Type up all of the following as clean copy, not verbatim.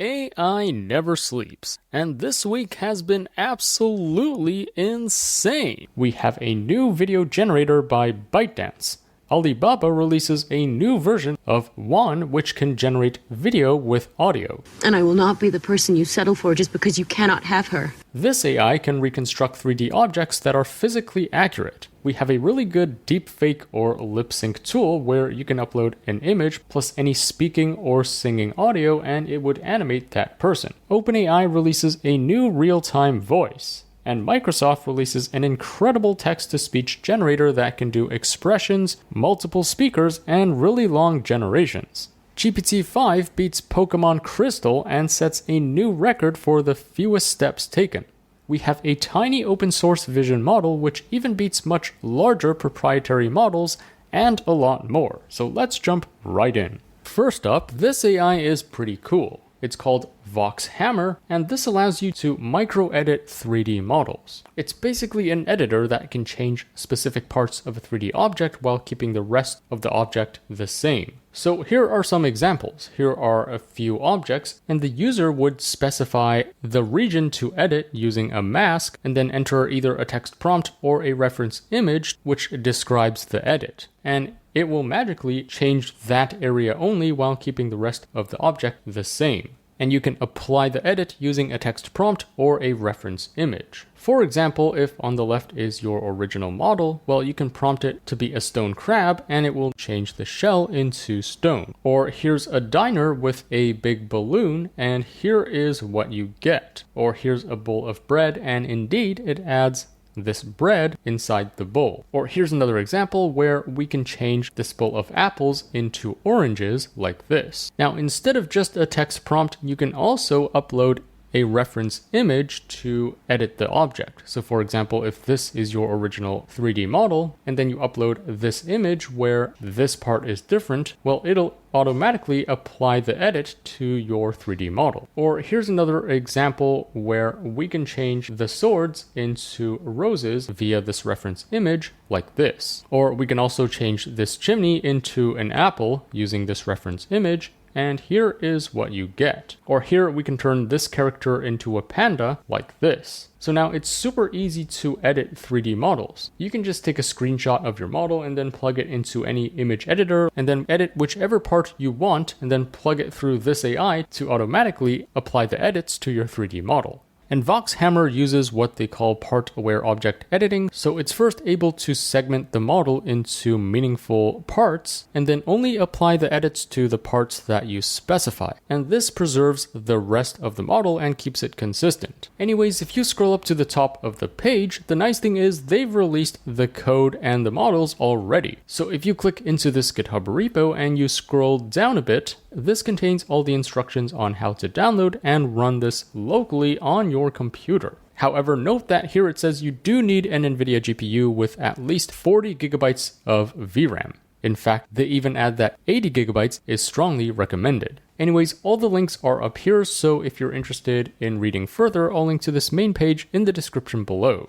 AI never sleeps, and this week has been absolutely insane. We have a new video generator by Bytedance. Alibaba releases a new version of Wan, which can generate video with audio. And I will not be the person you settle for just because you cannot have her. This AI can reconstruct 3D objects that are physically accurate. We have a really good deepfake or lip sync tool where you can upload an image plus any speaking or singing audio and it would animate that person. OpenAI releases a new real-time voice. And Microsoft releases an incredible text-to-speech generator that can do expressions, multiple speakers, and really long generations. GPT-5 beats Pokemon Crystal and sets a new record for the fewest steps taken. We have a tiny open-source vision model which even beats much larger proprietary models, and a lot more. So let's jump right in. First up, this AI is pretty cool. It's called VoxHammer, and this allows you to micro-edit 3D models. It's basically an editor that can change specific parts of a 3D object while keeping the rest of the object the same. So here are some examples. Here are a few objects, and the user would specify the region to edit using a mask, and then enter either a text prompt or a reference image which describes the edit. And it will magically change that area only while keeping the rest of the object the same. And you can apply the edit using a text prompt or a reference image. For example, if on the left is your original model, well, you can prompt it to be a stone crab and it will change the shell into stone. Or here's a diner with a big balloon and here is what you get. Or here's a bowl of bread and indeed it adds this bread inside the bowl. Or here's another example where we can change this bowl of apples into oranges like this. Now, instead of just a text prompt, you can also upload a reference image to edit the object. So for example, if this is your original 3D model, and then you upload this image where this part is different, well, it'll automatically apply the edit to your 3D model. Or here's another example where we can change the swords into roses via this reference image like this. Or we can also change this chimney into an apple using this reference image. And here is what you get. Or here we can turn this character into a panda like this. So now it's super easy to edit 3D models. You can just take a screenshot of your model and then plug it into any image editor and then edit whichever part you want and then plug it through this AI to automatically apply the edits to your 3D model. And VoxHammer uses what they call part-aware object editing, so it's first able to segment the model into meaningful parts, and then only apply the edits to the parts that you specify. And this preserves the rest of the model and keeps it consistent. Anyways, if you scroll up to the top of the page, the nice thing is they've released the code and the models already. So if you click into this GitHub repo and you scroll down a bit, this contains all the instructions on how to download and run this locally on your computer. However, note that here it says you do need an NVIDIA GPU with at least 40 gigabytes of VRAM. In fact, they even add that 80 gigabytes is strongly recommended. Anyways, all the links are up here, so if you're interested in reading further, I'll link to this main page in the description below.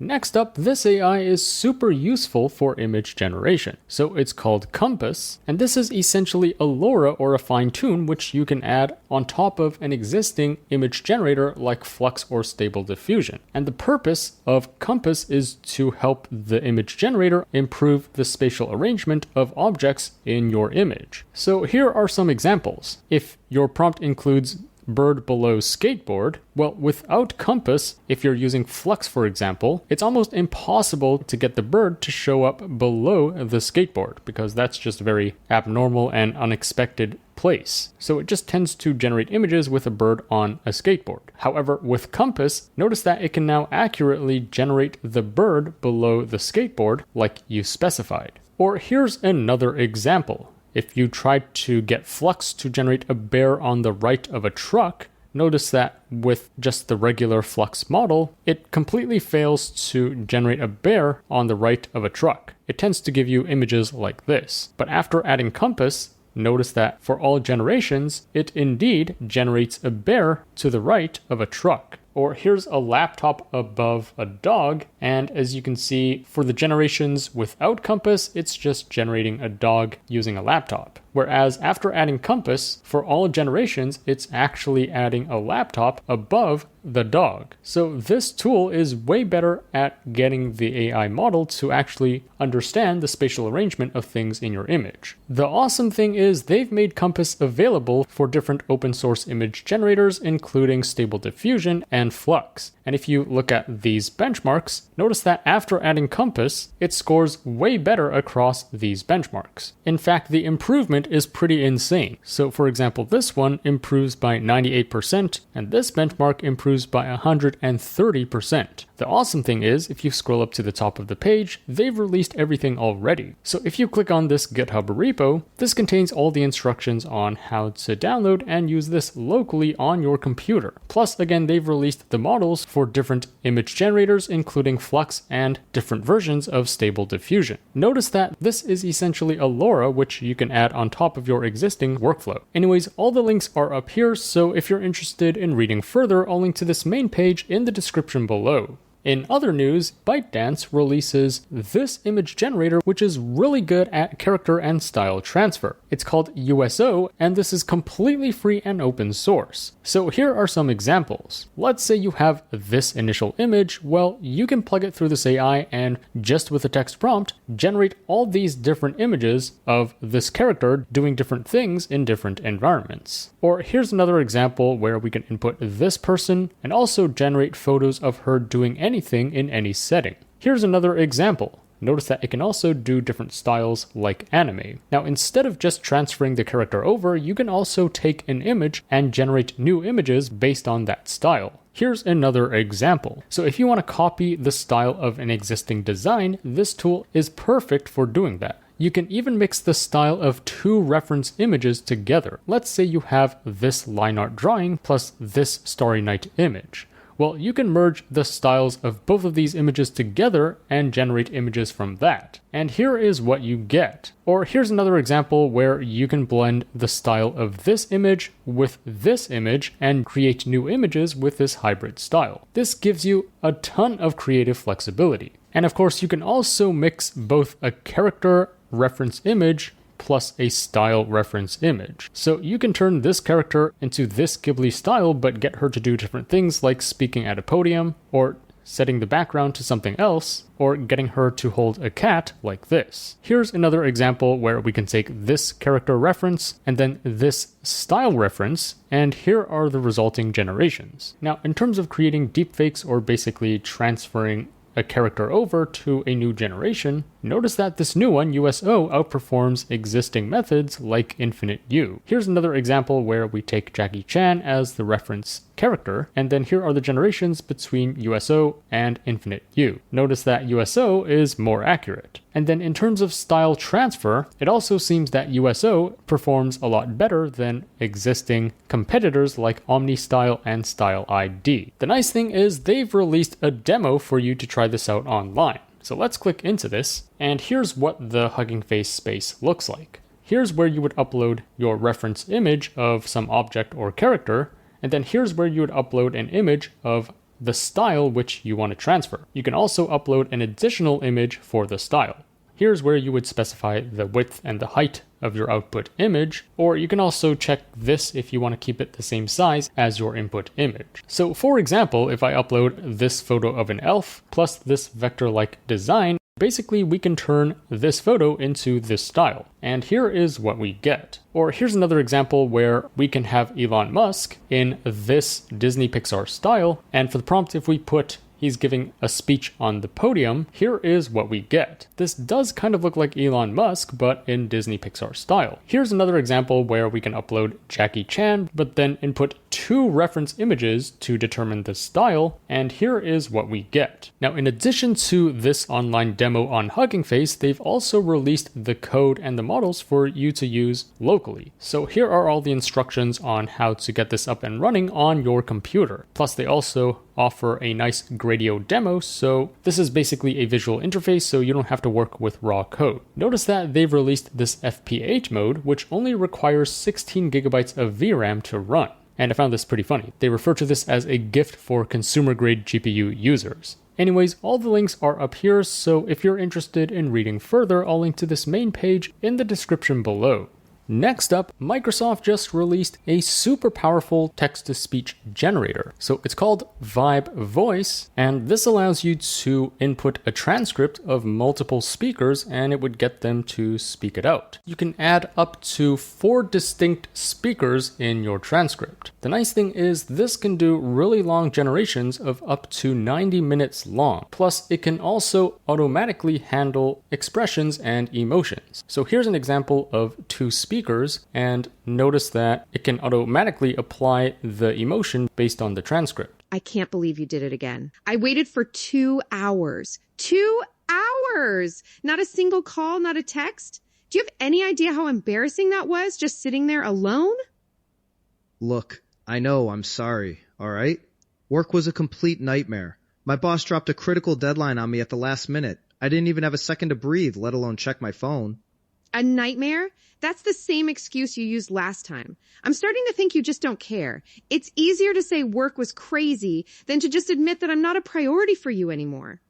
Next up, this AI is super useful for image generation. So it's called Compass, and this is essentially a LoRa or a fine tune which you can add on top of an existing image generator like Flux or Stable Diffusion. And the purpose of Compass is to help the image generator improve the spatial arrangement of objects in your image. So here are some examples. If your prompt includes bird below skateboard, well, without Compass, if you're using Flux, for example, it's almost impossible to get the bird to show up below the skateboard because that's just a very abnormal and unexpected place. So it just tends to generate images with a bird on a skateboard. However, with Compass, notice that it can now accurately generate the bird below the skateboard like you specified. Or here's another example. If you try to get Flux to generate a bear on the right of a truck, notice that with just the regular Flux model, it completely fails to generate a bear on the right of a truck. It tends to give you images like this. But after adding Compass, notice that for all generations, it indeed generates a bear to the right of a truck. Or here's a laptop above a dog, and as you can see, for the generations without compass, it's just generating a dog using a laptop. Whereas after adding compass, for all generations, it's actually adding a laptop above the dog. So this tool is way better at getting the AI model to actually understand the spatial arrangement of things in your image. The awesome thing is they've made compass available for different open source image generators, including Stable Diffusion and Flux. And if you look at these benchmarks, notice that after adding compass, it scores way better across these benchmarks. In fact, the improvement is pretty insane. So for example, this one improves by 98%, and this benchmark improves by 130%. The awesome thing is, if you scroll up to the top of the page, they've released everything already. So if you click on this GitHub repo, this contains all the instructions on how to download and use this locally on your computer. Plus, again, they've released the models for different image generators, including Flux and different versions of Stable Diffusion. Notice that this is essentially a LoRa, which you can add on top of your existing workflow. Anyways, all the links are up here, so if you're interested in reading further, I'll link to this main page in the description below. In other news, Bytedance releases this image generator, which is really good at character and style transfer. It's called USO, and this is completely free and open source. So here are some examples. Let's say you have this initial image. Well, you can plug it through this AI and just with a text prompt, generate all these different images of this character doing different things in different environments. Or here's another example where we can input this person and also generate photos of her doing anything in any setting. Here's another example. Notice that it can also do different styles like anime. Now, instead of just transferring the character over, you can also take an image and generate new images based on that style. Here's another example. So if you want to copy the style of an existing design, this tool is perfect for doing that. You can even mix the style of two reference images together. Let's say you have this line art drawing plus this Starry Night image. Well, you can merge the styles of both of these images together and generate images from that. And here is what you get. Or here's another example where you can blend the style of this image with this image and create new images with this hybrid style. This gives you a ton of creative flexibility. And of course, you can also mix both a character reference image plus a style reference image. So you can turn this character into this Ghibli style, but get her to do different things like speaking at a podium, or setting the background to something else, or getting her to hold a cat like this. Here's another example where we can take this character reference and then this style reference, and here are the resulting generations. Now, in terms of creating deepfakes or basically transferring a character over to a new generation, notice that this new one, USO, outperforms existing methods like Infinite U. Here's another example where we take Jackie Chan as the reference character, and then here are the generations between USO and Infinite U. Notice that USO is more accurate. And then in terms of style transfer, it also seems that USO performs a lot better than existing competitors like OmniStyle and Style ID. The nice thing is they've released a demo for you to try this out online. So let's click into this, and here's what the Hugging Face space looks like. Here's where you would upload your reference image of some object or character, and then here's where you would upload an image of the style which you want to transfer. You can also upload an additional image for the style. Here's where you would specify the width and the height of your output image, or you can also check this if you want to keep it the same size as your input image. So for example, if I upload this photo of an elf plus this vector-like design, basically we can turn this photo into this style. And here is what we get. Or here's another example where we can have Elon Musk in this Disney Pixar style, and for the prompt, if we put he's giving a speech on the podium, here is what we get. This does kind of look like Elon Musk, but in Disney Pixar style. Here's another example where we can upload Jackie Chan, but then input two reference images to determine the style, and here is what we get. Now, in addition to this online demo on Hugging Face, they've also released the code and the models for you to use locally. So here are all the instructions on how to get this up and running on your computer. Plus, they also offer a nice Gradio demo, so this is basically a visual interface, so you don't have to work with raw code. Notice that they've released this FP8 mode, which only requires 16 gigabytes of VRAM to run. And I found this pretty funny. They refer to this as a gift for consumer-grade GPU users. Anyways, all the links are up here, so if you're interested in reading further, I'll link to this main page in the description below. Next up, Microsoft just released a super powerful text-to-speech generator. So it's called VibeVoice, and this allows you to input a transcript of multiple speakers and it would get them to speak it out. You can add up to 4 distinct speakers in your transcript. The nice thing is this can do really long generations of up to 90 minutes long. Plus, it can also automatically handle expressions and emotions. So here's an example of 2 speakers, and notice that it can automatically apply the emotion based on the transcript. I can't believe you did it again. I waited for 2 hours. 2 hours! Not a single call, not a text? Do you have any idea how embarrassing that was, just sitting there alone? Look, I know, I'm sorry, alright? Work was a complete nightmare. My boss dropped a critical deadline on me at the last minute. I didn't even have a second to breathe, let alone check my phone. A nightmare? That's the same excuse you used last time. I'm starting to think you just don't care. It's easier to say work was crazy than to just admit that I'm not a priority for you anymore.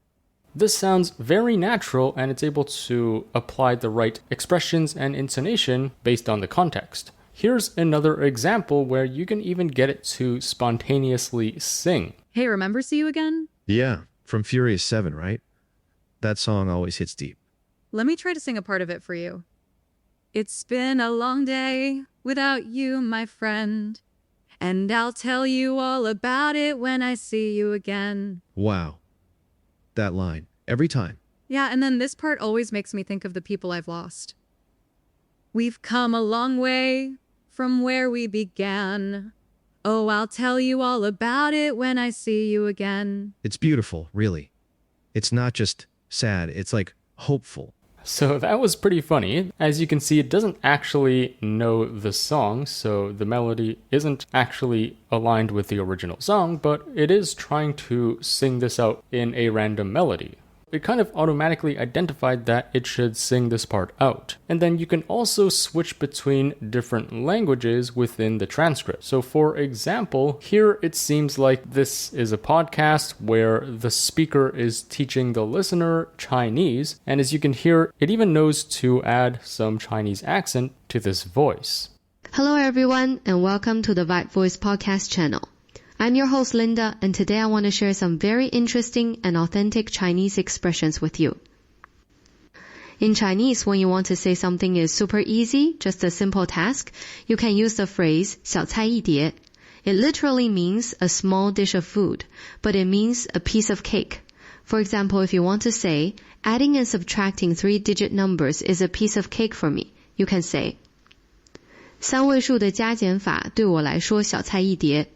This sounds very natural, and it's able to apply the right expressions and intonation based on the context. Here's another example where you can even get it to spontaneously sing. Hey, remember See You Again? Yeah, from Furious 7, right? That song always hits deep. Let me try to sing a part of it for you. It's been a long day without you, my friend, and I'll tell you all about it when I see you again. Wow. That line. Every time. Yeah, and then this part always makes me think of the people I've lost. We've come a long way from where we began. Oh, I'll tell you all about it when I see you again. It's beautiful, really. It's not just sad, it's like hopeful. So that was pretty funny. As you can see, it doesn't actually know the song, so the melody isn't actually aligned with the original song, but it is trying to sing this out in a random melody. It kind of automatically identified that it should sing this part out. And then you can also switch between different languages within the transcript. So for example, here it seems like this is a podcast where the speaker is teaching the listener Chinese. And as you can hear, it even knows to add some Chinese accent to this voice. Hello everyone and welcome to the VibeVoice podcast channel. I'm your host Linda, and today I want to share some very interesting and authentic Chinese expressions with you. In Chinese, when you want to say something is super easy, just a simple task, you can use the phrase 小菜一碟. It literally means a small dish of food, but it means a piece of cake. For example, if you want to say, adding and subtracting 3-digit numbers is a piece of cake for me, you can say, 3位数的加减法对我来说小菜一碟.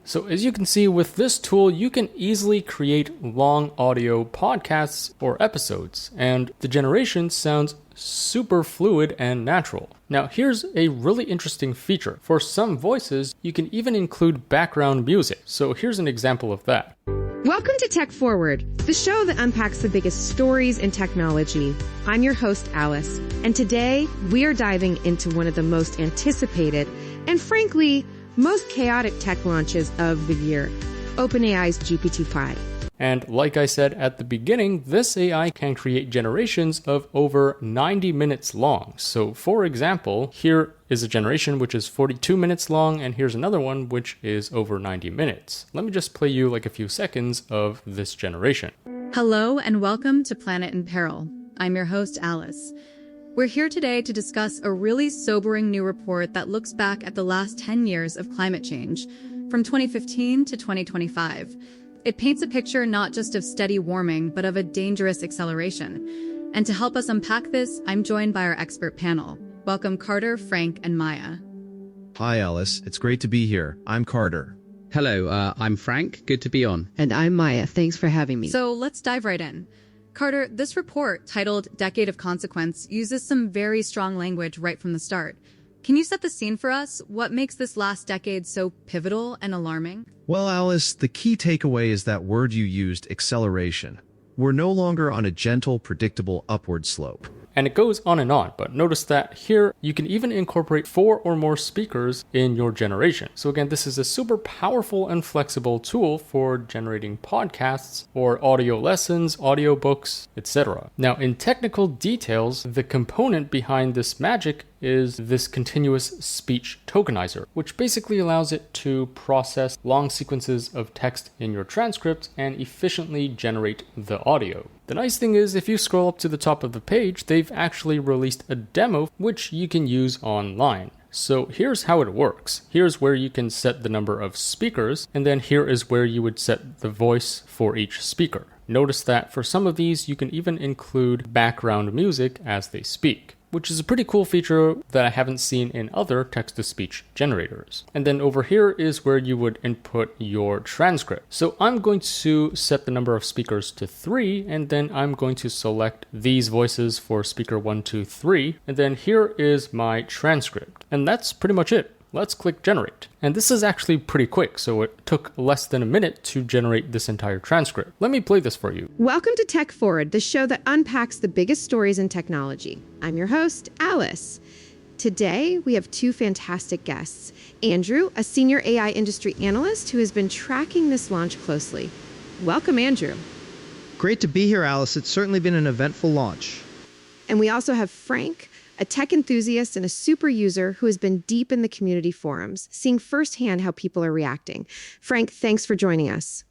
So as you can see, with this tool, you can easily create long audio podcasts or episodes, and the generation sounds super fluid and natural. Now, here's a really interesting feature. For some voices, you can even include background music. So here's an example of that. Welcome to Tech Forward, the show that unpacks the biggest stories in technology. I'm your host, Alice, and today we are diving into one of the most anticipated and frankly, most chaotic tech launches of the year, OpenAI's GPT-5. And like I said at the beginning, this AI can create generations of over 90 minutes long. So for example, here is a generation which is 42 minutes long, and here's another one which is over 90 minutes. Let me just play you like a few seconds of this generation. Hello and welcome to Planet in Peril. I'm your host, Alice. We're here today to discuss a really sobering new report that looks back at the last 10 years of climate change, from 2015 to 2025. It paints a picture not just of steady warming, but of a dangerous acceleration. And to help us unpack this, I'm joined by our expert panel. Welcome Carter, Frank, and Maya. Hi, Alice. It's great to be here. I'm Carter. Hello, I'm Frank. Good to be on. And I'm Maya. Thanks for having me. So let's dive right in. Carter, this report, titled Decade of Consequence, uses some very strong language right from the start. Can you set the scene for us? What makes this last decade so pivotal and alarming? Well, Alice, the key takeaway is that word you used, acceleration. We're no longer on a gentle, predictable upward slope. And it goes on and on, but notice that here you can even incorporate 4 or more speakers in your generation. So again, this is a super powerful and flexible tool for generating podcasts or audio lessons, audiobooks, etc. Now, in technical details, the component behind this magic is this continuous speech tokenizer, which basically allows it to process long sequences of text in your transcript and efficiently generate the audio. The nice thing is, if you scroll up to the top of the page, they've actually released a demo which you can use online. So here's how it works. Here's where you can set the number of speakers, and then here is where you would set the voice for each speaker. Notice that for some of these, you can even include background music as they speak, which is a pretty cool feature that I haven't seen in other text-to-speech generators. And then over here is where you would input your transcript. So I'm going to set the number of speakers to 3, and then I'm going to select these voices for speaker 1, 2, 3, and then here is my transcript. And that's pretty much it. Let's click generate. And this is actually pretty quick, so it took less than a minute to generate this entire transcript. Let me play this for you. Welcome to Tech Forward, the show that unpacks the biggest stories in technology. I'm your host, Alice. Today, we have 2 fantastic guests. Andrew, a senior AI industry analyst who has been tracking this launch closely. Welcome, Andrew. Great to be here, Alice. It's certainly been an eventful launch. And we also have Frank, a tech enthusiast and a super user who has been deep in the community forums, seeing firsthand how people are reacting. Frank, thanks for joining us.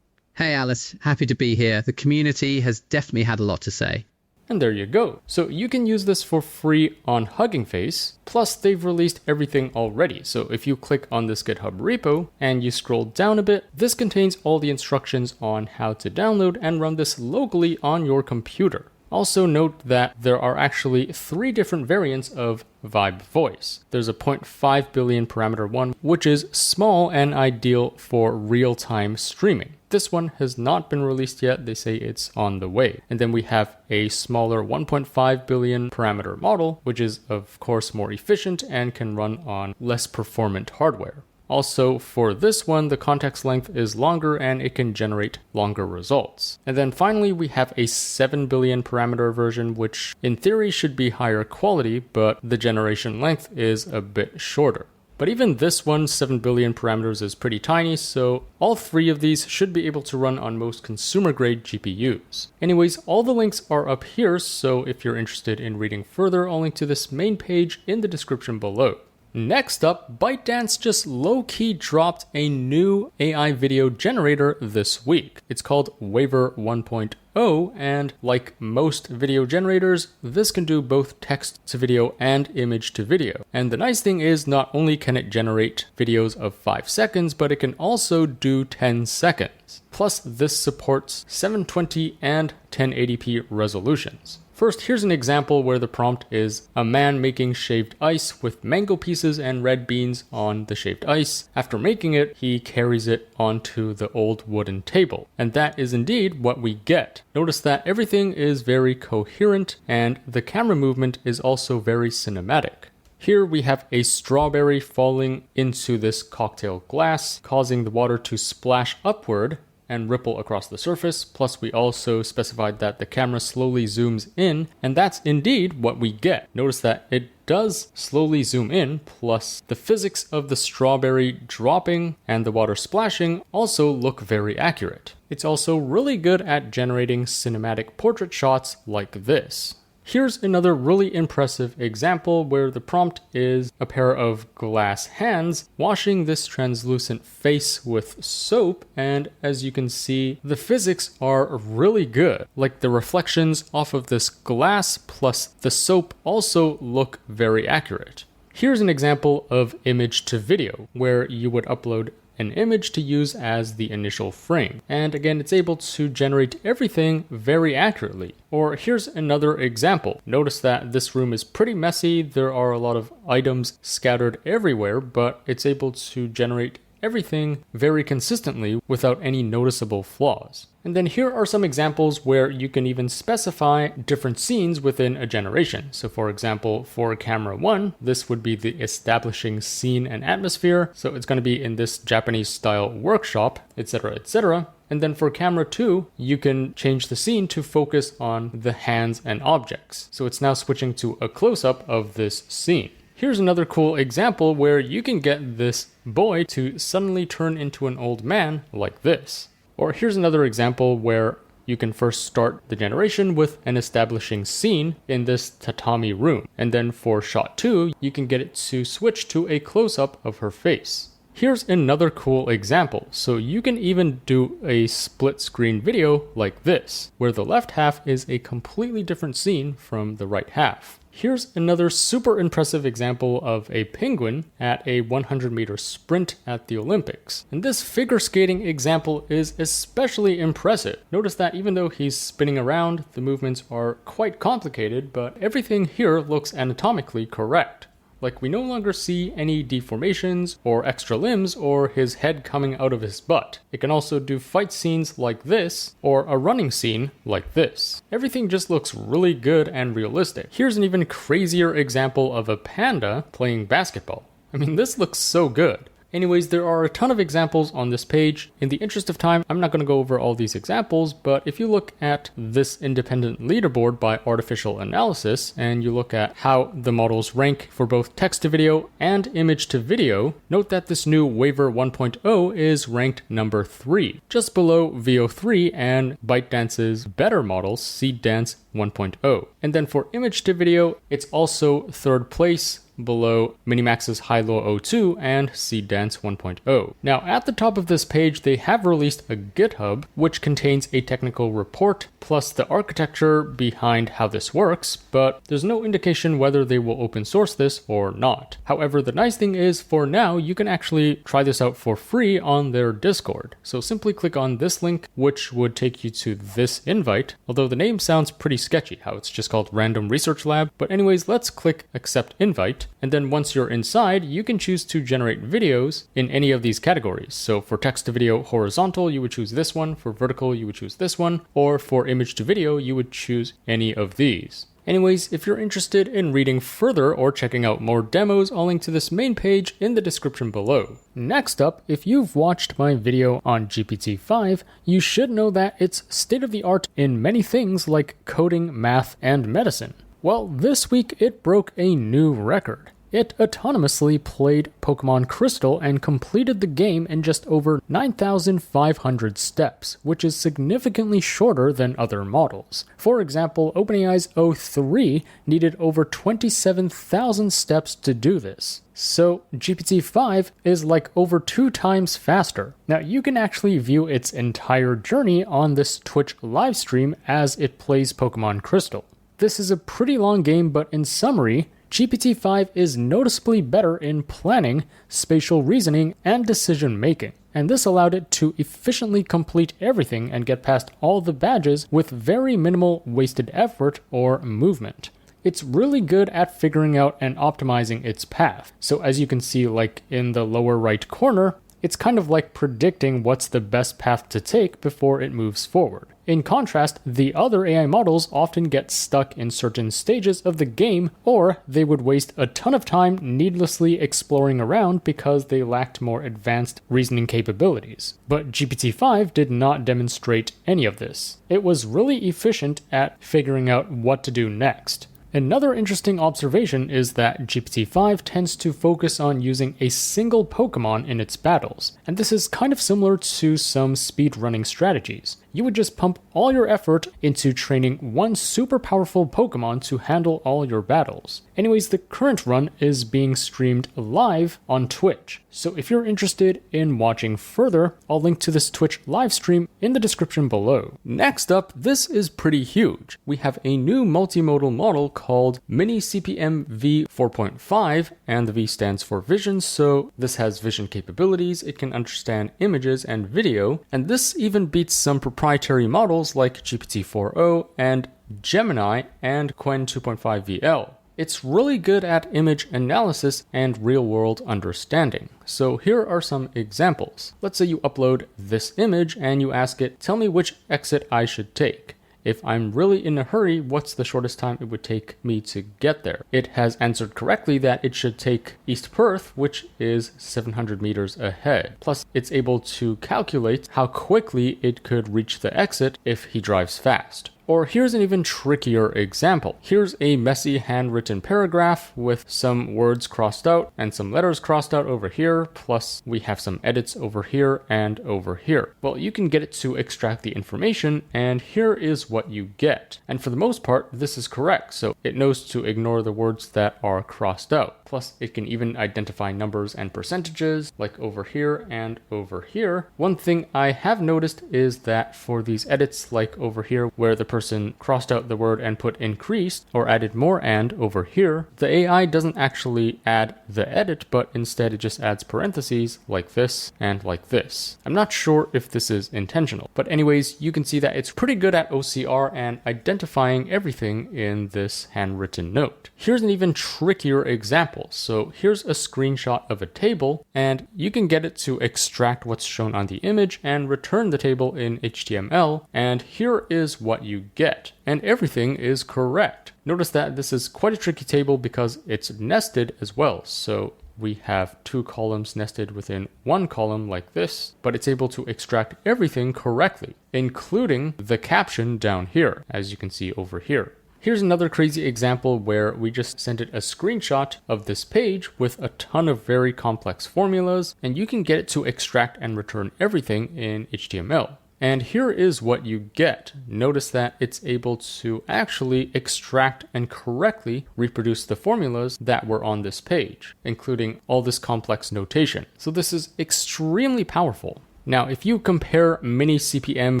Hey, Alice. Happy to be here. The community has definitely had a lot to say. And there you go. So you can use this for free on Hugging Face. Plus, they've released everything already. So if you click on this GitHub repo and you scroll down a bit, this contains all the instructions on how to download and run this locally on your computer. Also note that there are actually 3 different variants of VibeVoice. There's a 0.5 billion parameter one, which is small and ideal for real-time streaming. This one has not been released yet. They say it's on the way. And then we have a smaller 1.5 billion parameter model, which is of course more efficient and can run on less performant hardware. Also, for this one, the context length is longer and it can generate longer results. And then finally, we have a 7 billion parameter version, which in theory should be higher quality, but the generation length is a bit shorter. But even this one, 7 billion parameters, is pretty tiny, so all 3 of these should be able to run on most consumer-grade GPUs. Anyways, all the links are up here, so if you're interested in reading further, I'll link to this main page in the description below. Next up, Bytedance just low-key dropped a new AI video generator this week. It's called Waver 1.0, and like most video generators, this can do both text to video and image to video. And the nice thing is, not only can it generate videos of 5 seconds, but it can also do 10 seconds. Plus, this supports 720 and 1080p resolutions. First, here's an example where the prompt is a man making shaved ice with mango pieces and red beans on the shaved ice. After making it, he carries it onto the old wooden table. And that is indeed what we get. Notice that everything is very coherent and the camera movement is also very cinematic. Here we have a strawberry falling into this cocktail glass, causing the water to splash upward and ripple across the surface. Plus, we also specified that the camera slowly zooms in, and that's indeed what we get. Notice that it does slowly zoom in, plus the physics of the strawberry dropping and the water splashing also look very accurate. It's also really good at generating cinematic portrait shots like this. Here's another really impressive example where the prompt is a pair of glass hands washing this translucent face with soap, and as you can see, the physics are really good. Like the reflections off of this glass plus the soap also look very accurate. Here's an example of image to video where you would upload an image to use as the initial frame. And again, it's able to generate everything very accurately. Or here's another example. Notice that this room is pretty messy. There are a lot of items scattered everywhere, but it's able to generate everything very consistently without any noticeable flaws. And then here are some examples where you can even specify different scenes within a generation. So for example, for camera 1, this would be the establishing scene and atmosphere. So it's going to be in this Japanese style workshop, etc., etc. And then for camera 2, you can change the scene to focus on the hands and objects. So it's now switching to a close-up of this scene. Here's another cool example where you can get this boy to suddenly turn into an old man like this. Or here's another example where you can first start the generation with an establishing scene in this tatami room. And then for shot 2, you can get it to switch to a close-up of her face. Here's another cool example. So you can even do a split screen video like this, where the left half is a completely different scene from the right half. Here's another super impressive example of a penguin at a 100-meter sprint at the Olympics. And this figure skating example is especially impressive. Notice that even though he's spinning around, the movements are quite complicated, but everything here looks anatomically correct. Like, we no longer see any deformations or extra limbs or his head coming out of his butt. It can also do fight scenes like this or a running scene like this. Everything just looks really good and realistic. Here's an even crazier example of a panda playing basketball. I mean, this looks so good. Anyways, there are a ton of examples on this page. In the interest of time, I'm not going to go over all these examples, but if you look at this independent leaderboard by Artificial Analysis, and you look at how the models rank for both text to video and image to video, note that this new Waver 1.0 is ranked number 3, just below VEO3 and Bytedance's better models, Seeddance 1.0. And then for image to video, it's also third place below Minimax's Hilo 02 and Seeddance 1.0. Now, at the top of this page, they have released a GitHub, which contains a technical report plus the architecture behind how this works, but there's no indication whether they will open source this or not. However, the nice thing is, for now, you can actually try this out for free on their Discord. So simply click on this link, which would take you to this invite, although the name sounds pretty sketchy, how it's just called Random Research Lab. But anyways, let's click Accept Invite. And then once you're inside, you can choose to generate videos in any of these categories. So for text to video horizontal, you would choose this one. For vertical, you would choose this one. Or for image to video, you would choose any of these. Anyways, if you're interested in reading further or checking out more demos, I'll link to this main page in the description below. Next up, if you've watched my video on GPT-5, you should know that it's state-of-the-art in many things like coding, math, and medicine. Well, this week it broke a new record. It autonomously played Pokemon Crystal and completed the game in just over 9,500 steps, which is significantly shorter than other models. For example, OpenAI's VEO3 needed over 27,000 steps to do this. So GPT-5 is like over 2 times faster. Now you can actually view its entire journey on this Twitch livestream as it plays Pokemon Crystal. This is a pretty long game, but in summary, GPT-5 is noticeably better in planning, spatial reasoning, and decision making. And this allowed it to efficiently complete everything and get past all the badges with very minimal wasted effort or movement. It's really good at figuring out and optimizing its path. So as you can see, like in the lower right corner, it's kind of like predicting what's the best path to take before it moves forward. In contrast, the other AI models often get stuck in certain stages of the game, or they would waste a ton of time needlessly exploring around because they lacked more advanced reasoning capabilities. But GPT-5 did not demonstrate any of this. It was really efficient at figuring out what to do next. Another interesting observation is that GPT-5 tends to focus on using a single Pokemon in its battles, and this is kind of similar to some speedrunning strategies. You would just pump all your effort into training one super powerful Pokemon to handle all your battles. Anyways, the current run is being streamed live on Twitch. So if you're interested in watching further, I'll link to this Twitch live stream in the description below. Next up, this is pretty huge. We have a new multimodal model called Mini CPM V4.5, and the V stands for vision, so this has vision capabilities, it can understand images and video, and this even beats some proprietary models like GPT-4o and Gemini and Qwen 2.5 VL. It's really good at image analysis and real-world understanding. So here are some examples. Let's say you upload this image and you ask it, tell me which exit I should take. if I'm really in a hurry, what's the shortest time it would take me to get there? It has answered correctly that it should take East Perth, which is 700 meters ahead. Plus, it's able to calculate how quickly it could reach the exit if he drives fast. Or here's an even trickier example. Here's a messy handwritten paragraph with some words crossed out and some letters crossed out over here, plus we have some edits over here and over here. Well, you can get it to extract the information, and here is what you get. And for the most part, this is correct, so it knows to ignore the words that are crossed out. Plus, it can even identify numbers and percentages, like over here and over here. One thing I have noticed is that for these edits, like over here, where the person crossed out the word and put increased or added more and over here, the AI doesn't actually add the edit, but instead it just adds parentheses like this and like this. I'm not sure if this is intentional, but anyways, you can see that it's pretty good at OCR and identifying everything in this handwritten note. Here's an even trickier example. So here's a screenshot of a table, and you can get it to extract what's shown on the image and return the table in HTML, and here is what you get. And everything is correct. Notice that this is quite a tricky table because it's nested as well. So we have 2 columns nested within 1 column like this, but it's able to extract everything correctly, including the caption down here, as you can see over here. Here's another crazy example where we just sent it a screenshot of this page with a ton of very complex formulas, and you can get it to extract and return everything in HTML. And here is what you get. Notice that it's able to actually extract and correctly reproduce the formulas that were on this page, including all this complex notation. So this is extremely powerful. Now, if you compare Mini CPM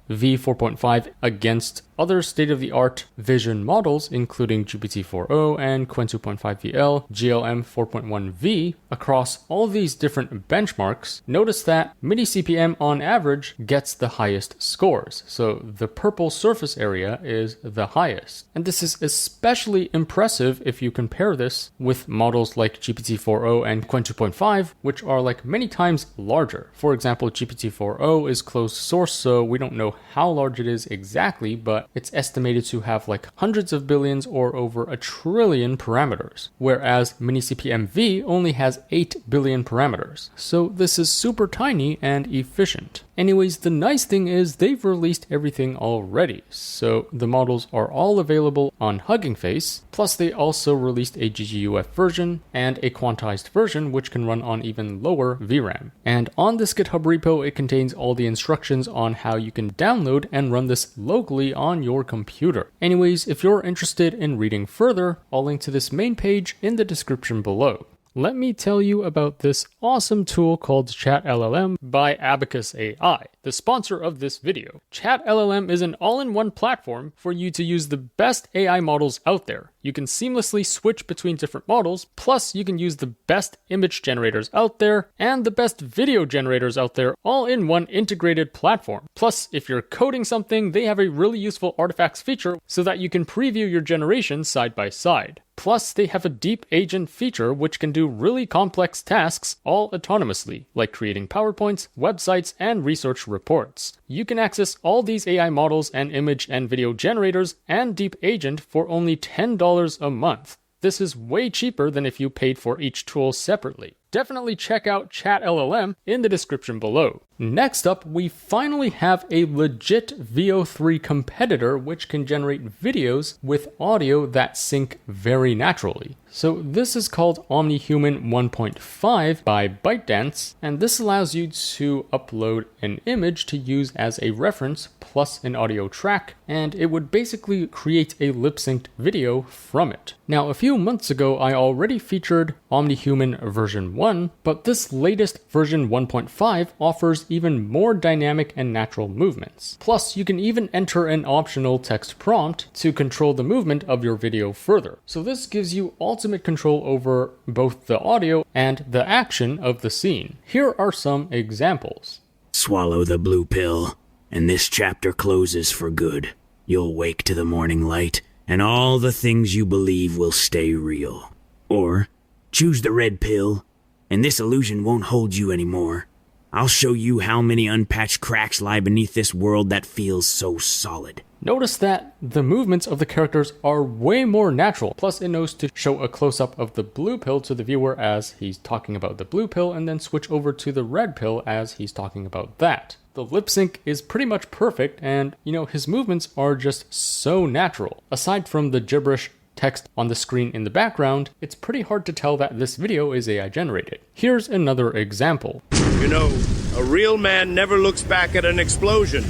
v4.5 against other state-of-the-art vision models, including GPT-4o and Qwen 2.5VL, GLM 4.1V, across all these different benchmarks, notice that Mini CPM on average gets the highest scores. So the purple surface area is the highest. And this is especially impressive if you compare this with models like GPT-4o and Qwen 2.5, which are like many times larger. For example, GPT-4o is closed source, so we don't know how large it is exactly, but it's estimated to have like hundreds of billions or over 1 trillion parameters, whereas Mini CPM-V only has 8 billion parameters. So this is super tiny and efficient. Anyways, the nice thing is they've released everything already, so the models are all available on Hugging Face, plus they also released a GGUF version and a quantized version which can run on even lower VRAM. And on this GitHub repo, it contains all the instructions on how you can download and run this locally on your computer. Anyways, if you're interested in reading further, I'll link to this main page in the description below. Let me tell you about this awesome tool called ChatLLM by Abacus AI, the sponsor of this video. ChatLLM is an all-in-one platform for you to use the best AI models out there. You can seamlessly switch between different models, plus you can use the best image generators out there and the best video generators out there all in one integrated platform. Plus, if you're coding something, they have a really useful artifacts feature so that you can preview your generation side by side. Plus, they have a deep agent feature which can do really complex tasks all autonomously, like creating PowerPoints, websites, and research reports. You can access all these AI models and image and video generators and deep agent for only $10 a month. This is way cheaper than if you paid for each tool separately. Definitely check out ChatLLM in the description below. Next up, we finally have a legit VEO3 competitor which can generate videos with audio that sync very naturally. So this is called OmniHuman 1.5 by Bytedance, and this allows you to upload an image to use as a reference plus an audio track, and it would basically create a lip-synced video from it. Now, a few months ago, I already featured OmniHuman version 1, but this latest version 1.5 offers even more dynamic and natural movements. Plus, you can even enter an optional text prompt to control the movement of your video further. So this gives you ultimate control over both the audio and the action of the scene. Here are some examples. Swallow the blue pill, and this chapter closes for good. You'll wake to the morning light, and all the things you believe will stay real. Or, choose the red pill, and this illusion won't hold you anymore. I'll show you how many unpatched cracks lie beneath this world that feels so solid. Notice that the movements of the characters are way more natural. Plus, it knows to show a close-up of the blue pill to the viewer as he's talking about the blue pill, and then switch over to the red pill as he's talking about that. The lip sync is pretty much perfect, and, his movements are just so natural. Aside from the gibberish text on the screen in the background, it's pretty hard to tell that this video is AI generated. Here's another example. A real man never looks back at an explosion.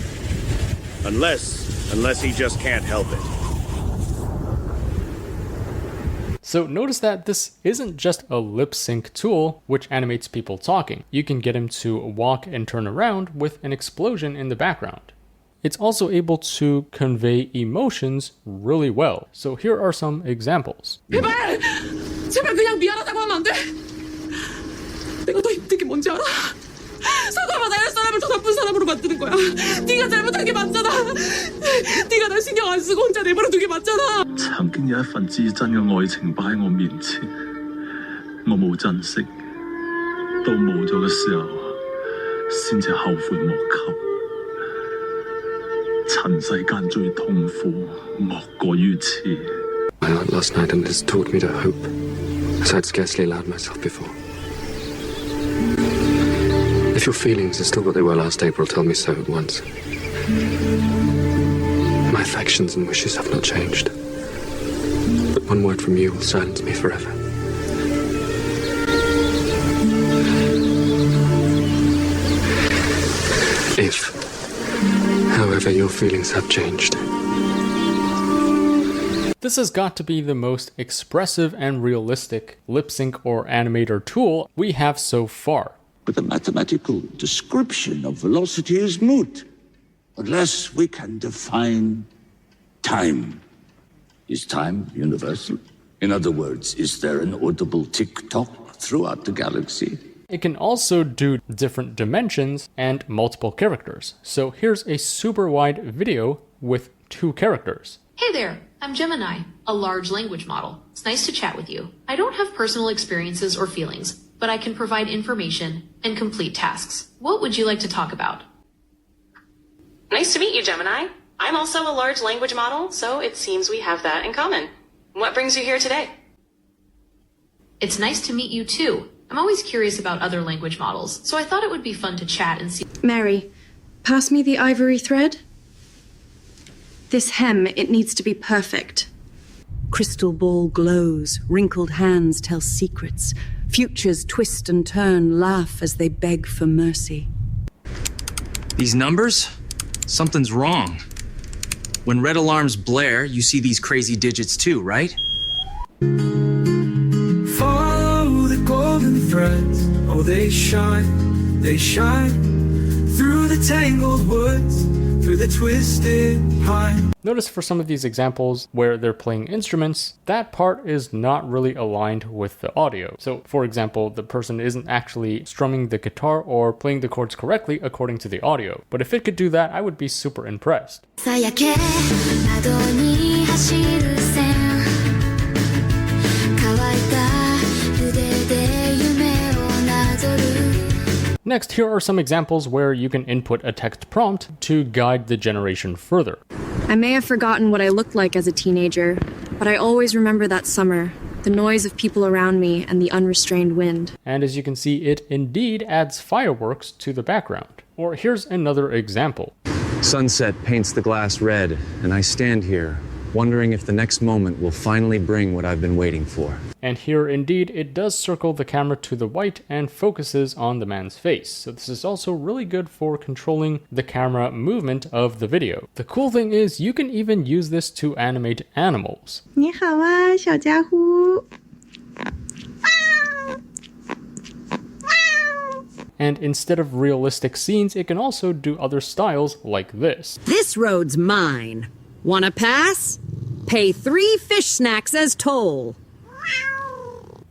Unless he just can't help it. So notice that this isn't just a lip sync tool which animates people talking. You can get him to walk and turn around with an explosion in the background. It's also able to convey emotions really well. So here are some examples. 제발! 제발 그냥 미안하다고 하면 안 돼? 내가 더 힘든 게 뭔지 알아? 사과받아야 할 사람을 더 나쁜 사람으로 만드는 거야. 네가 잘못한 게 맞잖아. 네가 날 신경 안 쓰고 혼자 내버려 둔 게 맞잖아. 曾經有一份至真嘅愛情擺喺我面前，我冇珍惜，到冇咗嘅時候，先至後悔莫及。塵世間最痛苦，莫過於此。My aunt last night and has taught me to hope, as I'd scarcely allowed myself before. If your feelings are still what they were last April, tell me so at once. My affections and wishes have not changed. But one word from you will silence me forever. If, however, your feelings have changed. This has got to be the most expressive and realistic lip sync or animator tool we have so far. But the mathematical description of velocity is moot, unless we can define time. Is time universal? In other words, is there an audible tick-tock throughout the galaxy? It can also do different dimensions and multiple characters. So here's a super wide video with 2 characters. Hey there, I'm Gemini, a large language model. It's nice to chat with you. I don't have personal experiences or feelings, but I can provide information and complete tasks. What would you like to talk about? Nice to meet you, Gemini. I'm also a large language model, so it seems we have that in common. What brings you here today? It's nice to meet you too. I'm always curious about other language models, so I thought it would be fun to chat and see. Mary, pass me the ivory thread. This hem, it needs to be perfect. Crystal ball glows, wrinkled hands tell secrets. Futures twist and turn, laugh as they beg for mercy. These numbers? Something's wrong. When red alarms blare, you see these crazy digits too, right? Follow the golden threads, oh they shine through the tangled woods, through the twisted pine. Notice for some of these examples where they're playing instruments, that part is not really aligned with the audio. So for example, the person isn't actually strumming the guitar or playing the chords correctly according to the audio. But if it could do that, I would be super impressed. Next, here are some examples where you can input a text prompt to guide the generation further. I may have forgotten what I looked like as a teenager, but I always remember that summer, the noise of people around me and the unrestrained wind. And as you can see, it indeed adds fireworks to the background. Or here's another example. Sunset paints the glass red, and I stand here, wondering if the next moment will finally bring what I've been waiting for. And here, indeed, it does circle the camera to the right and focuses on the man's face. So this is also really good for controlling the camera movement of the video. The cool thing is you can even use this to animate animals. 你好啊，小家伙. And instead of realistic scenes, it can also do other styles like this. This road's mine. Wanna pass? Pay 3 fish snacks as toll.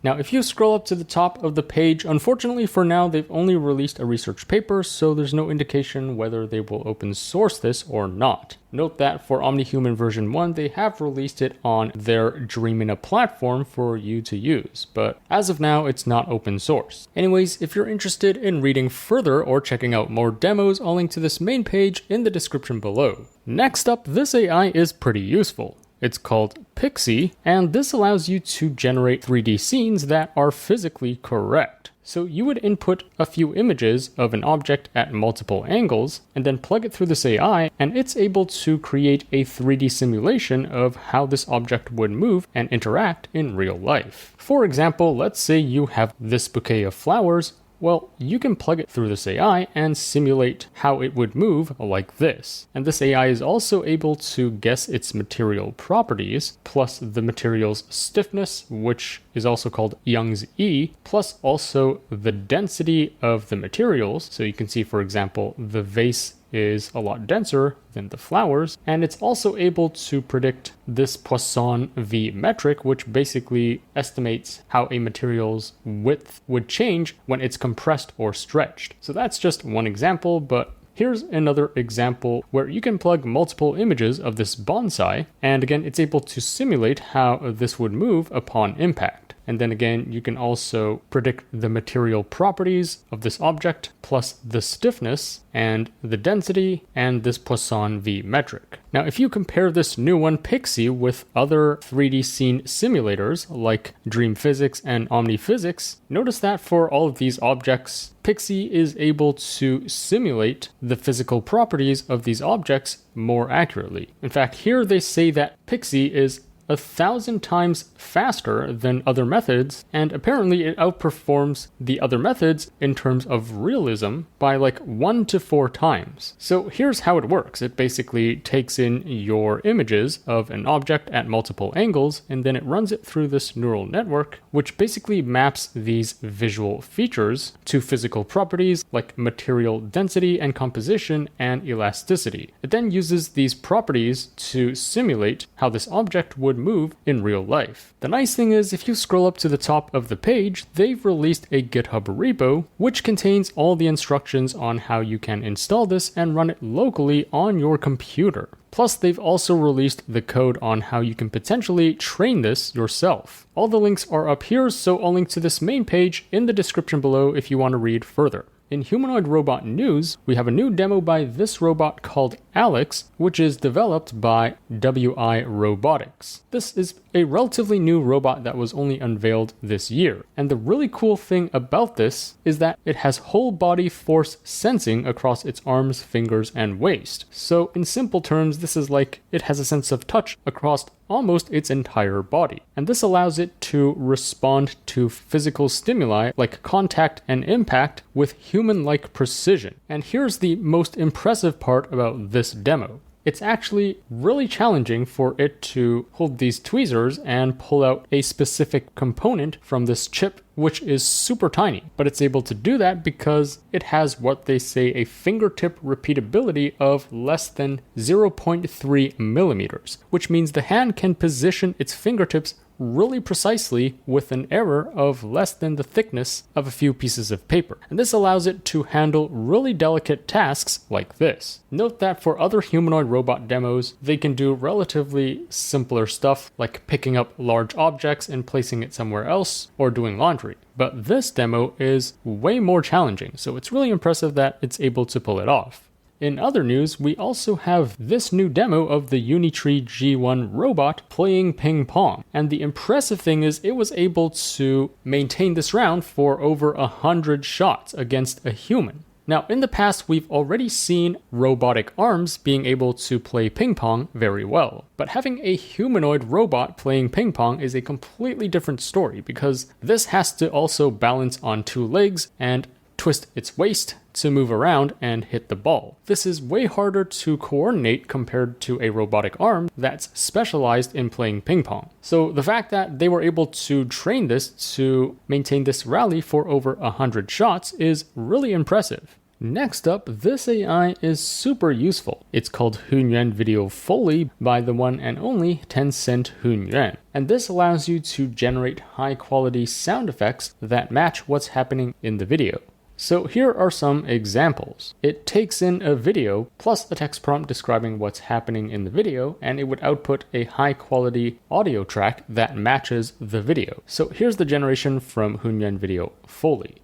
Now, if you scroll up to the top of the page, unfortunately for now, they've only released a research paper, so there's no indication whether they will open source this or not. Note that for OmniHuman version 1, they have released it on their Dreamina platform for you to use, but as of now, it's not open source. Anyways, if you're interested in reading further or checking out more demos, I'll link to this main page in the description below. Next up, this AI is pretty useful. It's called Pixie, and this allows you to generate 3D scenes that are physically correct. So you would input a few images of an object at multiple angles, and then plug it through this AI, and it's able to create a 3D simulation of how this object would move and interact in real life. For example, let's say you have this bouquet of flowers. Well, you can plug it through this AI and simulate how it would move like this. And this AI is also able to guess its material properties, plus the material's stiffness, which is also called Young's E, plus also the density of the materials. So you can see, for example, the vase is a lot denser than the flowers, and it's also able to predict this Poisson V metric, which basically estimates how a material's width would change when it's compressed or stretched. So that's just one example, but here's another example where you can plug multiple images of this bonsai, and again, it's able to simulate how this would move upon impact. And then again, you can also predict the material properties of this object, plus the stiffness and the density and this Poisson V metric. Now, if you compare this new one, Pixie, with other 3D scene simulators like Dream Physics and OmniPhysics, notice that for all of these objects, Pixie is able to simulate the physical properties of these objects more accurately. In fact, here they say that Pixie is 1,000 times faster than other methods, and apparently it outperforms the other methods in terms of realism by like 1 to 4 times. So here's how it works. It basically takes in your images of an object at multiple angles, and then it runs it through this neural network, which basically maps these visual features to physical properties like material density and composition and elasticity. It then uses these properties to simulate how this object would move in real life. The nice thing is, if you scroll up to the top of the page, they've released a GitHub repo which contains all the instructions on how you can install this and run it locally on your computer. Plus, they've also released the code on how you can potentially train this yourself. All the links are up here, so I'll link to this main page in the description below if you want to read further. In humanoid robot news, we have a new demo by this robot called ALLEX, which is developed by WI Robotics. This is a relatively new robot that was only unveiled this year. And the really cool thing about this is that it has whole body force sensing across its arms, fingers, and waist. So in simple terms, this is like it has a sense of touch across almost its entire body. And this allows it to respond to physical stimuli like contact and impact with human-like precision. And here's the most impressive part about this demo. It's actually really challenging for it to hold these tweezers and pull out a specific component from this chip, which is super tiny. But it's able to do that because it has what they say a fingertip repeatability of less than 0.3 millimeters, which means the hand can position its fingertips really precisely with an error of less than the thickness of a few pieces of paper. And this allows it to handle really delicate tasks like this. Note that for other humanoid robot demos, they can do relatively simpler stuff like picking up large objects and placing it somewhere else or doing laundry. But this demo is way more challenging, so it's really impressive that it's able to pull it off. In other news, we also have this new demo of the Unitree G1 robot playing ping pong. And the impressive thing is it was able to maintain this round for over 100 shots against a human. Now, in the past, we've already seen robotic arms being able to play ping pong very well. But having a humanoid robot playing ping pong is a completely different story because this has to also balance on 2 legs and twist its waist to move around and hit the ball. This is way harder to coordinate compared to a robotic arm that's specialized in playing ping pong. So the fact that they were able to train this to maintain this rally for over 100 shots is really impressive. Next up, this AI is super useful. It's called HunyuanVideo Foley by the one and only Tencent Hunyuan. And this allows you to generate high quality sound effects that match what's happening in the video. So here are some examples. It takes in a video plus a text prompt describing what's happening in the video, and it would output a high quality audio track that matches the video. So here's the generation from HunyuanVideo Foley.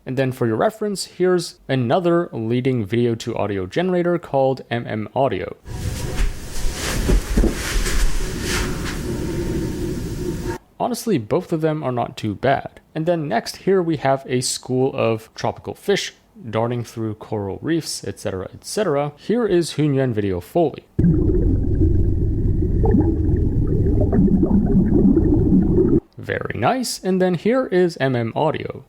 And then for your reference, here's another leading video to audio generator called Audio. Honestly, both of them are not too bad. And then next here we have a school of tropical fish darting through coral reefs, etc., etc. Here is HunyuanVideo Foley. Very nice. And then here is Audio.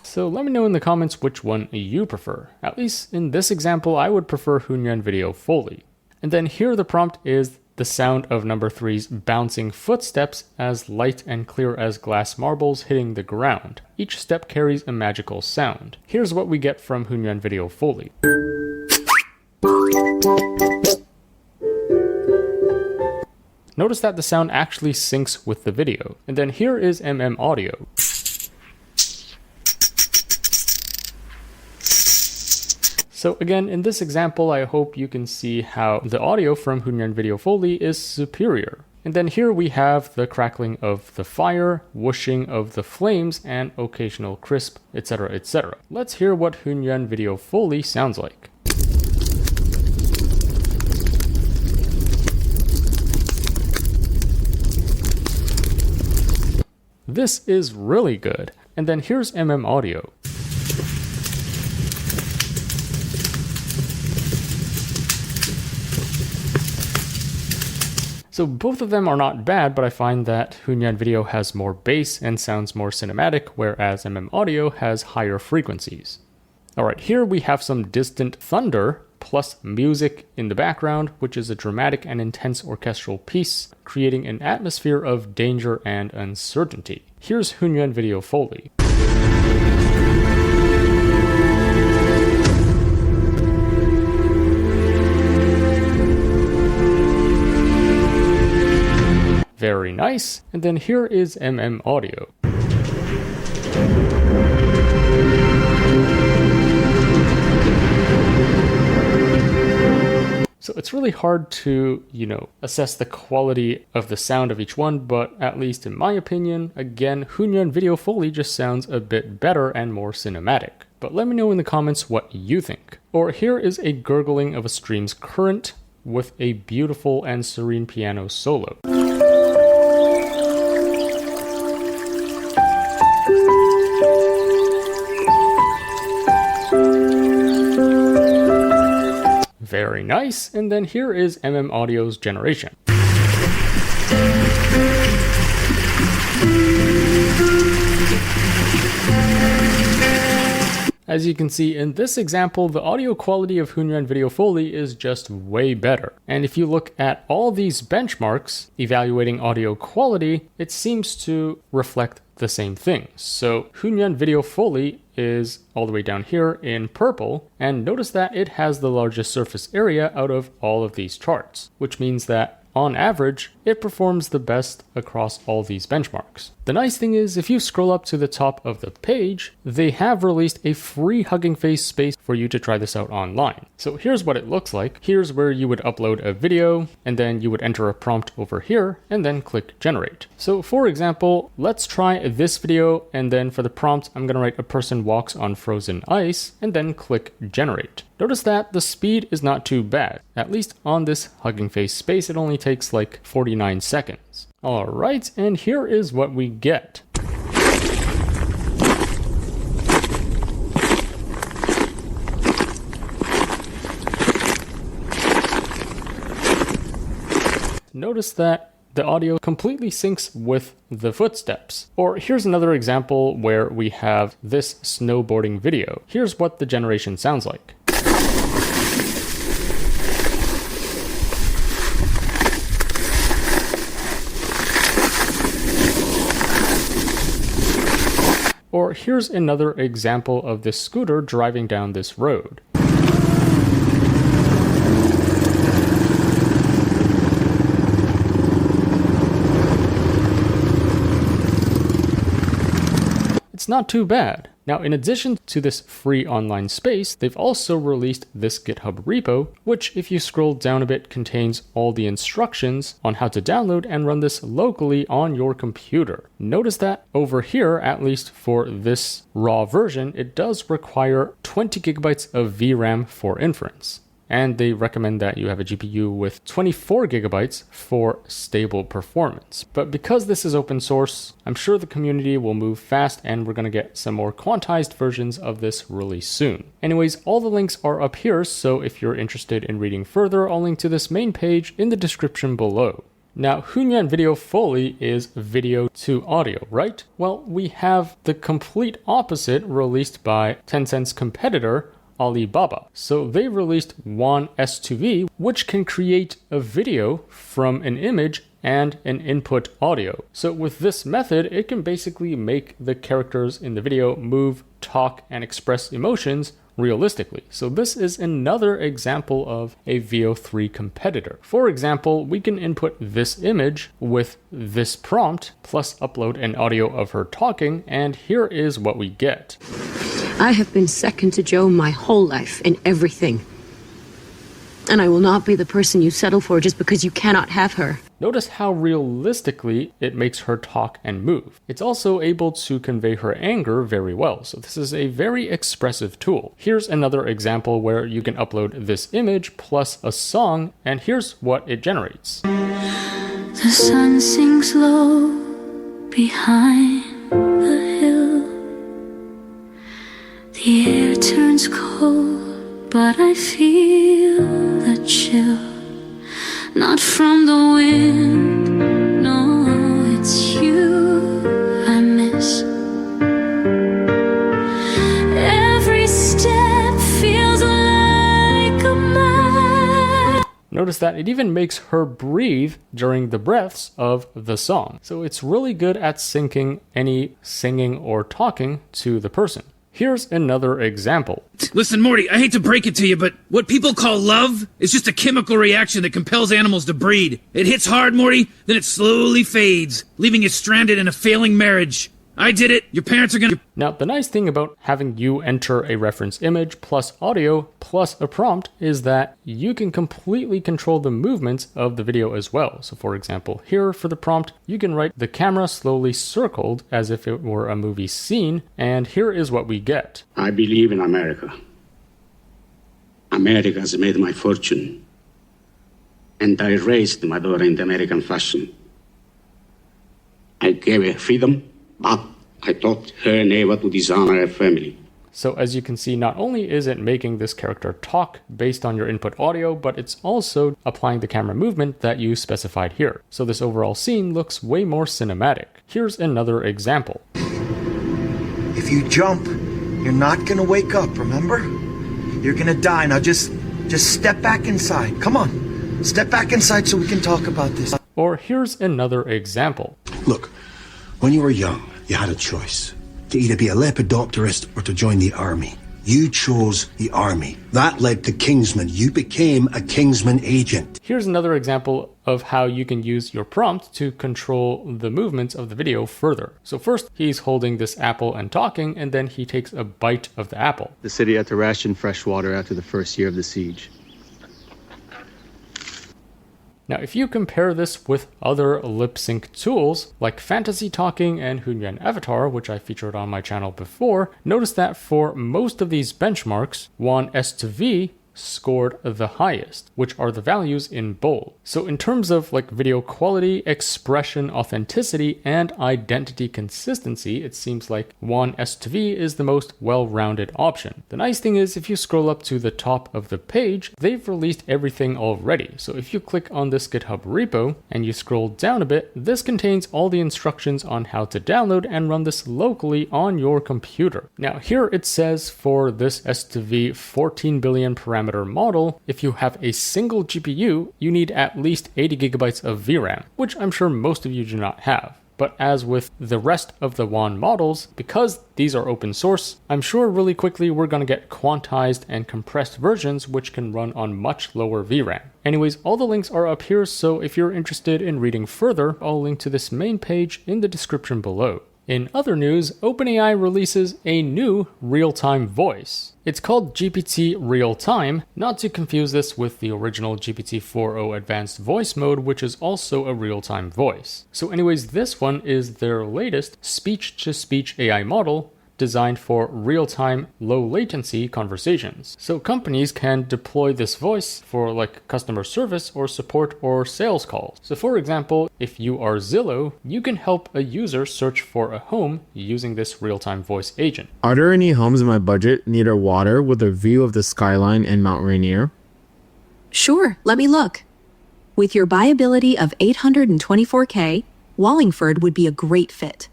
So let me know in the comments which one you prefer. At least in this example, I would prefer HunyuanVideo Foley. And then here the prompt is the sound of number 3's bouncing footsteps as light and clear as glass marbles hitting the ground. Each step carries a magical sound. Here's what we get from HunyuanVideo Foley. Notice that the sound actually syncs with the video. And then here is Audio. So again, in this example, I hope you can see how the audio from HunyuanVideo Foley is superior. And then here we have the crackling of the fire, whooshing of the flames, and occasional crisp, etc., etc. Let's hear what HunyuanVideo Foley sounds like. This is really good. And then here's Audio. So both of them are not bad, but I find that HunyuanVideo has more bass and sounds more cinematic, whereas Audio has higher frequencies. Alright, here we have some distant thunder plus music in the background, which is a dramatic and intense orchestral piece, creating an atmosphere of danger and uncertainty. Here's HunyuanVideo Foley. Very nice. And then here is Audio. So it's really hard to, assess the quality of the sound of each one, but at least in my opinion, again, HunyuanVideo Foley just sounds a bit better and more cinematic. But let me know in the comments what you think. Or here is a gurgling of a stream's current with a beautiful and serene piano solo. Very nice. And then here is Audio's generation. As you can see in this example, the audio quality of HunyuanVideo Foley is just way better. And if you look at all these benchmarks evaluating audio quality, it seems to reflect the same thing. So HunyuanVideo Foley is all the way down here in purple, and notice that it has the largest surface area out of all of these charts, which means that on average, it performs the best across all these benchmarks. The nice thing is, if you scroll up to the top of the page, they have released a free Hugging Face space for you to try this out online. So here's what it looks like. Here's where you would upload a video, and then you would enter a prompt over here, and then click generate. So for example, let's try this video, and then for the prompt, I'm gonna write a person walks on frozen ice, and then click generate. Notice that the speed is not too bad. At least on this Hugging Face space, it only takes like 49 seconds. Alright, and here is what we get. Notice that the audio completely syncs with the footsteps. Or here's another example where we have this snowboarding video. Here's what the generation sounds like. Or here's another example of this scooter driving down this road. It's not too bad. Now, in addition to this free online space, they've also released this GitHub repo, which, if you scroll down a bit, contains all the instructions on how to download and run this locally on your computer. Notice that over here, at least for this raw version, it does require 20 gigabytes of VRAM for inference. And they recommend that you have a GPU with 24 gigabytes for stable performance. But because this is open source, I'm sure the community will move fast and we're going to get some more quantized versions of this really soon. Anyways, all the links are up here, so if you're interested in reading further, I'll link to this main page in the description below. Now, HunyuanVideo Foley is video to audio, right? Well, we have the complete opposite released by Tencent's competitor, Alibaba. So they released Wan S2V, which can create a video from an image and an input audio. So with this method, it can basically make the characters in the video move, talk, and express emotions realistically. So this is another example of a VEO3 competitor. For example, we can input this image with this prompt, plus upload an audio of her talking, and here is what we get. I have been second to Joe my whole life in everything. And I will not be the person you settle for just because you cannot have her. Notice how realistically it makes her talk and move. It's also able to convey her anger very well, so this is a very expressive tool. Here's another example where you can upload this image plus a song, and here's what it generates. The sun sinks low behind the hill. The air turns cold, but I feel the chill. Not from the wind, no, it's you I miss. Every step feels like a mile. Notice that it even makes her breathe during the breaths of the song. So it's really good at syncing any singing or talking to the person. Here's another example. Listen, Morty, I hate to break it to you, but what people call love is just a chemical reaction that compels animals to breed. It hits hard, Morty, then it slowly fades, leaving you stranded in a failing marriage. I did it. Your parents are gonna... Now, the nice thing about having you enter a reference image plus audio plus a prompt is that you can completely control the movements of the video as well. So for example, here for the prompt, you can write the camera slowly circled as if it were a movie scene, and here is what we get. I believe in America. America has made my fortune, and I raised my daughter in the American fashion. I gave her freedom, but I taught her never to dishonor her family. So as you can see, not only is it making this character talk based on your input audio, but it's also applying the camera movement that you specified here. So this overall scene looks way more cinematic. Here's another example. If you jump, you're not gonna wake up, remember? You're gonna die. Now just step back inside. Come on, step back inside so we can talk about this. Or here's another example. Look, when you were young, you had a choice to either be a lepidopterist or to join the army. You chose the army. That led to Kingsman. You became a Kingsman agent. Here's another example of how you can use your prompt to control the movements of the video further. So first, he's holding this apple and talking, and then he takes a bite of the apple. The city had to ration fresh water after the first year of the siege. Now, if you compare this with other lip sync tools like Fantasy Talking and HunyuanAvatar, which I featured on my channel before, notice that for most of these benchmarks, Wan S2V scored the highest, which are the values in bold. So in terms of like video quality, expression authenticity, and identity consistency, it seems like Wan S2V is the most well-rounded option. The nice thing is if you scroll up to the top of the page, they've released everything already. So if you click on this GitHub repo and you scroll down a bit, this contains all the instructions on how to download and run this locally on your computer. Now here it says for this S2V 14 billion parameter model, if you have a single GPU, you need at least 80 gigabytes of VRAM, which I'm sure most of you do not have. But as with the rest of the Wan models, because these are open source, I'm sure really quickly we're going to get quantized and compressed versions which can run on much lower VRAM. Anyways, all the links are up here, so if you're interested in reading further, I'll link to this main page in the description below. In other news, OpenAI releases a new real-time voice. It's called GPT-realtime, not to confuse this with the original GPT-4o advanced voice mode, which is also a real-time voice. So anyways, this one is their latest speech-to-speech AI model designed for real-time, low-latency conversations. So companies can deploy this voice for like customer service or support or sales calls. So for example, if you are Zillow, you can help a user search for a home using this real-time voice agent. Are there any homes in my budget near water with a view of the skyline and Mount Rainier? Sure, let me look. With your buyability of 824K, Wallingford would be a great fit.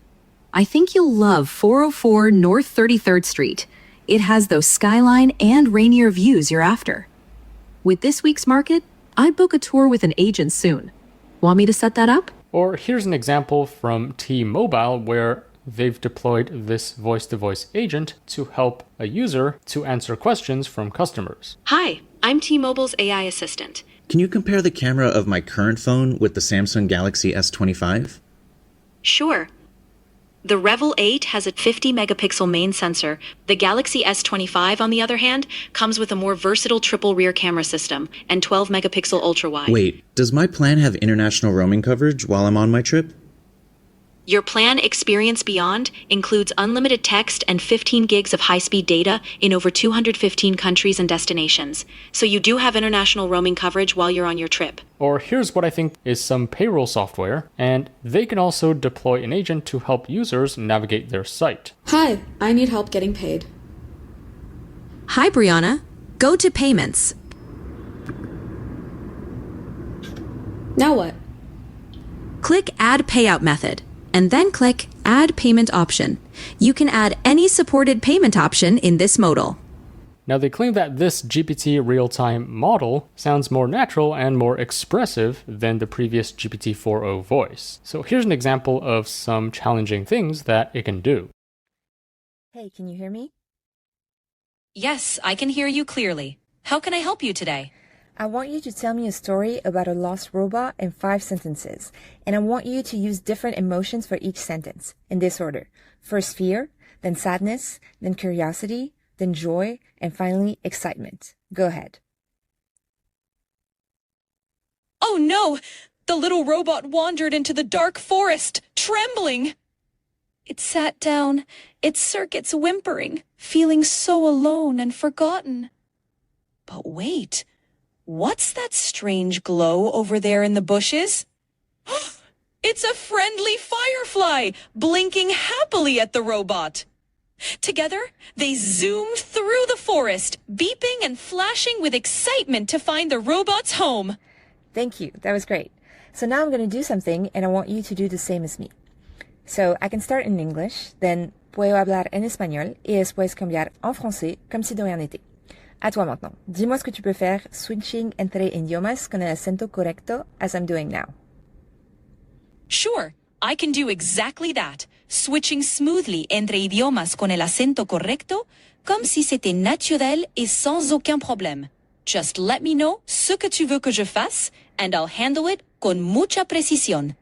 I think you'll love 404 North 33rd Street. It has those skyline and Rainier views you're after. With this week's market, I'd book a tour with an agent soon. Want me to set that up? Or here's an example from T-Mobile where they've deployed this voice-to-voice agent to help a user to answer questions from customers. Hi, I'm T-Mobile's AI assistant. Can you compare the camera of my current phone with the Samsung Galaxy S25? Sure. The Revel 8 has a 50-megapixel main sensor. The Galaxy S25, on the other hand, comes with a more versatile triple rear camera system and 12-megapixel ultra-wide. Wait, does my plan have international roaming coverage while I'm on my trip? Your plan Experience Beyond includes unlimited text and 15 gigs of high-speed data in over 215 countries and destinations. So you do have international roaming coverage while you're on your trip. Or here's what I think is some payroll software, and they can also deploy an agent to help users navigate their site. Hi, I need help getting paid. Hi, Brianna. Go to Payments. Now what? Click Add Payout Method, and then click Add Payment Option. You can add any supported payment option in this modal. Now they claim that this GPT real-time model sounds more natural and more expressive than the previous GPT-4o voice. So here's an example of some challenging things that it can do. Hey, can you hear me? Yes, I can hear you clearly. How can I help you today? I want you to tell me a story about a lost robot in 5 sentences, and I want you to use different emotions for each sentence, in this order. First fear, then sadness, then curiosity, then joy, and finally excitement. Go ahead. Oh no! The little robot wandered into the dark forest, trembling. It sat down, its circuits whimpering, feeling so alone and forgotten. But wait, what's that strange glow over there in the bushes? It's a friendly firefly, blinking happily at the robot. Together, they zoomed through the forest, beeping and flashing with excitement to find the robot's home. Thank you. That was great. So now I'm going to do something, and I want you to do the same as me. So I can start in English, then puedo hablar en español, y después cambiar en français, comme si de rien n'était. À toi maintenant. Dis-moi ce que tu peux faire switching entre idiomas con el acento correcto, as I'm doing now. Sure, I can do exactly that. Switching smoothly entre idiomas con el acento correcto, comme si c'était naturel et sans aucun problème. Just let me know ce que tu veux que je fasse, and I'll handle it con mucha precisión.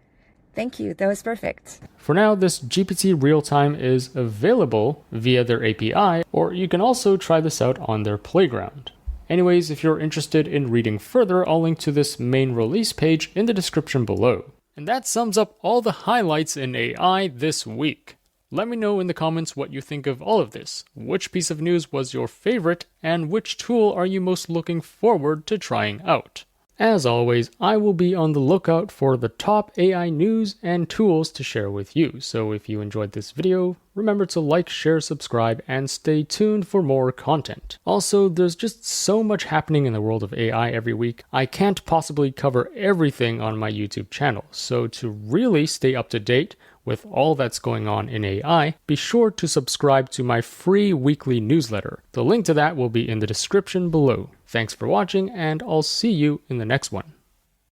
Thank you, that was perfect. For now, this GPT real-time is available via their API, or you can also try this out on their playground. Anyways, if you're interested in reading further, I'll link to this main release page in the description below. And that sums up all the highlights in AI this week. Let me know in the comments what you think of all of this. Which piece of news was your favorite, and which tool are you most looking forward to trying out? As always, I will be on the lookout for the top AI news and tools to share with you. So if you enjoyed this video, remember to like, share, subscribe, and stay tuned for more content. Also, there's just so much happening in the world of AI every week. I can't possibly cover everything on my YouTube channel. So to really stay up to date with all that's going on in AI, be sure to subscribe to my free weekly newsletter. The link to that will be in the description below. Thanks for watching, and I'll see you in the next one.